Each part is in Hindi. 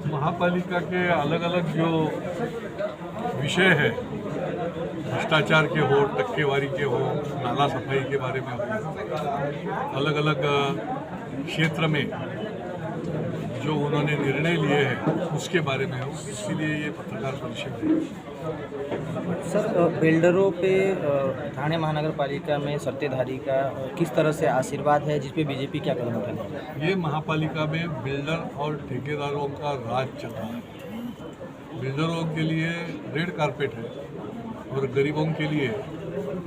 महापालिका के अलग अलग जो विषय है, भ्रष्टाचार के हो, टक्केवारी के हो, नाला सफाई के बारे में हो, अलग अलग क्षेत्र में जो उन्होंने निर्णय लिए हैं उसके बारे में हो, इसीलिए ये पत्रकार परिषद है। सर, बिल्डरों पे ठाणे महानगर पालिका में सत्ताधारी का किस तरह से आशीर्वाद है, जिस पे बीजेपी क्या कदम उठाएगी? ये महापालिका में बिल्डर और ठेकेदारों का राज चल रहा है। बिल्डरों के लिए रेड कारपेट है और गरीबों के लिए,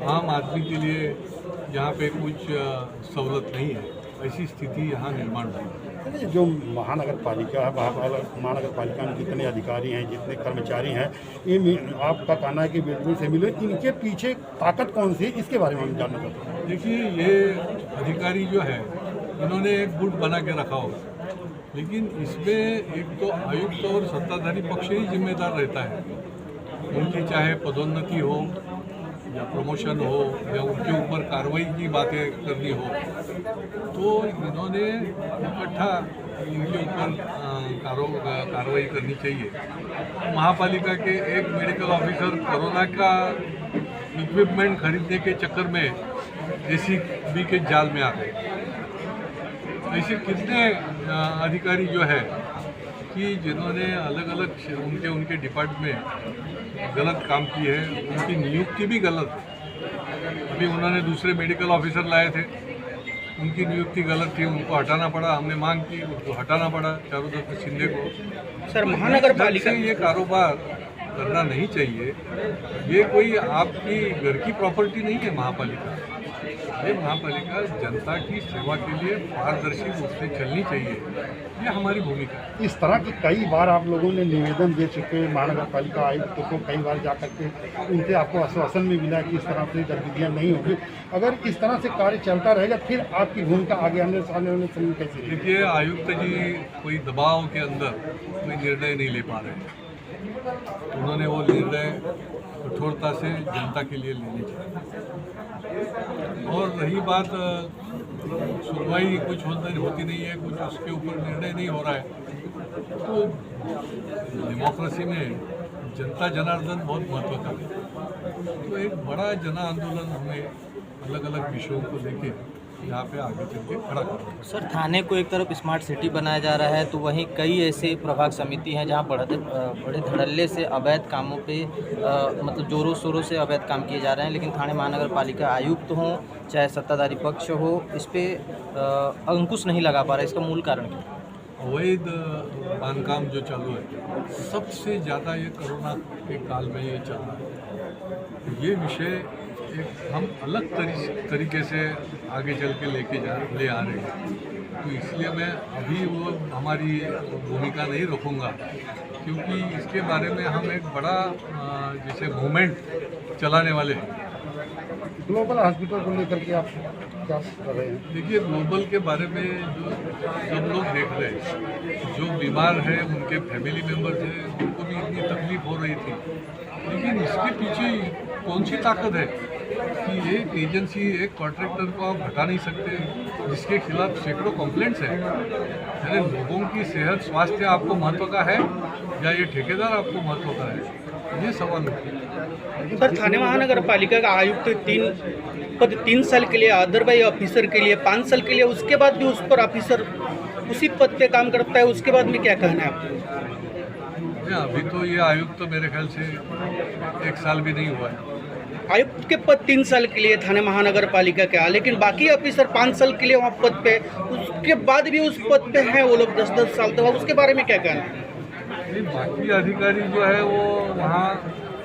आम आदमी के लिए यहाँ पे कुछ सहूलत नहीं है। ऐसी स्थिति यहाँ निर्माण हुई है। जो महानगर पालिका है, महानगर पालिका में जितने अधिकारी हैं, जितने कर्मचारी हैं, ये आपका कहना है कि बिल्कुल से मिले, इनके पीछे ताकत कौन सी है, इसके बारे में हम जानना चाहते हैं। देखिए, ये अधिकारी जो है इन्होंने एक गुट बना के रखा होगा, लेकिन इसमें एक तो आयुक्त और सत्ताधारी पक्ष ही जिम्मेदार रहता है। उनकी चाहे पदोन्नति हो या प्रमोशन हो या उनके ऊपर कार्रवाई की बातें करनी हो, तो इन्होंने इकट्ठा इनके ऊपर कार्रवाई करनी चाहिए। महापालिका के एक मेडिकल ऑफिसर कोरोना का इक्विपमेंट खरीदने के चक्कर में एसीबी के जाल में आ गए। ऐसे कितने अधिकारी जो है कि जिन्होंने अलग अलग उनके डिपार्टमेंट गलत काम की है, उनकी नियुक्ति भी गलत है। अभी उन्होंने दूसरे मेडिकल ऑफिसर लाए थे, उनकी नियुक्ति गलत थी, उनको हटाना पड़ा। हमने मांग की, उनको हटाना पड़ा चारुदत्त शिंदे को। सर, महानगर पालिका से ये कारोबार करना नहीं चाहिए। ये कोई आपकी घर की प्रॉपर्टी नहीं है महापालिका। ये महापालिका जनता की सेवा के लिए पारदर्शी रूप से चलनी चाहिए, ये हमारी भूमिका है। इस तरह की कई बार आप लोगों ने निवेदन दे चुके महानगर पालिका आयुक्त को, कई बार जा करके उनसे आपको आश्वासन भी मिला कि इस तरह से गतिविधियाँ नहीं होगी। अगर इस तरह से कार्य चलता रहेगा, फिर आपकी भूमिका आगे आने वाले समय कैसे? देखिए, आयुक्त जी कोई दबाव के अंदर कोई निर्णय नहीं ले पा रहे। उन्होंने वो निर्णय कठोरता से जनता के लिए लेनी चाहिए। और रही बात सुनवाई कुछ होती नहीं है, कुछ उसके ऊपर निर्णय नहीं हो रहा है, तो डेमोक्रेसी में जनता जनार्दन बहुत महत्व का है। तो एक बड़ा जन आंदोलन हमें अलग अलग विषयों को लेके यहाँ पे आगे चल के खड़ा करना। सर, थाने को एक तरफ स्मार्ट सिटी बनाया जा रहा है, तो वहीं कई ऐसे प्रभाग समिति हैं जहां बड़े धड़ल्ले से अवैध कामों पे मतलब जोरों शोरों से अवैध काम किए जा रहे हैं, लेकिन थाने महानगर पालिका आयुक्त हों चाहे सत्ताधारी पक्ष हो, इस पर अंकुश नहीं लगा पा रहा है। इसका मूल कारण क्या है? अवैध बांधकाम जो चालू है, सबसे ज़्यादा ये कोरोना के काल में ये चल रहा है। ये विषय एक हम अलग तरीके से आगे चल के ले आ रहे हैं। तो इसलिए मैं अभी वो हमारी भूमिका नहीं रखूँगा, क्योंकि इसके बारे में हम एक बड़ा जैसे मूवमेंट चलाने वाले हैं। ग्लोबल हॉस्पिटल को लेकर के आप क्या कर रहे हैं? देखिए, ग्लोबल के बारे में जो सब लोग देख रहे हैं, जो बीमार हैं उनके फैमिली मेम्बर्स हैं, उनको भी इतनी तकलीफ हो रही थी, लेकिन इसके पीछे कौन सी ताकत है कि एक एजेंसी, एक कॉन्ट्रैक्टर को आप हटा नहीं सकते, जिसके खिलाफ सैकड़ों कंप्लेंट्स हैं। यानी लोगों की सेहत स्वास्थ्य आपको महत्व का है या ये ठेकेदार आपको महत्व का है, ये सवाल है। सर, थाने महानगर पालिका का आयुक्त 3 साल के लिए, अदरवाइज ऑफिसर के लिए 5 साल के लिए, उसके बाद भी उस पर ऑफिसर उसी पद पे काम करता है, उसके बाद में क्या कहना है आपको? अभी तो ये आयुक्त तो मेरे ख्याल से 1 साल भी नहीं हुआ है। आयुक्त के पद 3 साल के लिए थाने महानगर पालिका का, लेकिन बाकी ऑफिसर 5 साल के लिए वहाँ पद पे, उसके बाद भी उस पद पे हैं वो लोग 10-10 साल तक, उसके बारे में क्या कहना है? बाकी अधिकारी जो है वो वहाँ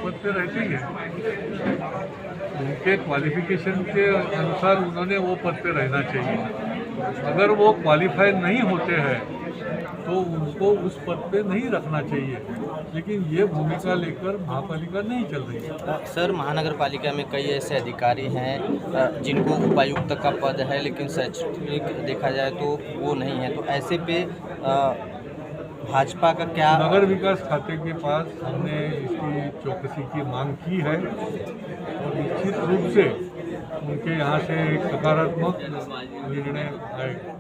पद पे रहते ही है, उनके क्वालिफिकेशन के अनुसार उन्होंने वो पद पे रहना चाहिए। अगर वो क्वालिफाई नहीं होते हैं तो उनको उस पद पे नहीं रखना चाहिए, लेकिन ये भूमिका लेकर महापालिका नहीं चल रही है। सर, महानगर पालिका में कई ऐसे अधिकारी हैं जिनको उपायुक्त का पद है, लेकिन शैक्षणिक देखा जाए तो वो नहीं है, तो ऐसे पे भाजपा का क्या? नगर विकास खाते के पास हमने इसकी चौकसी की मांग की है और निश्चित रूप से उनके यहाँ से एक सकारात्मक निर्णय आएगा।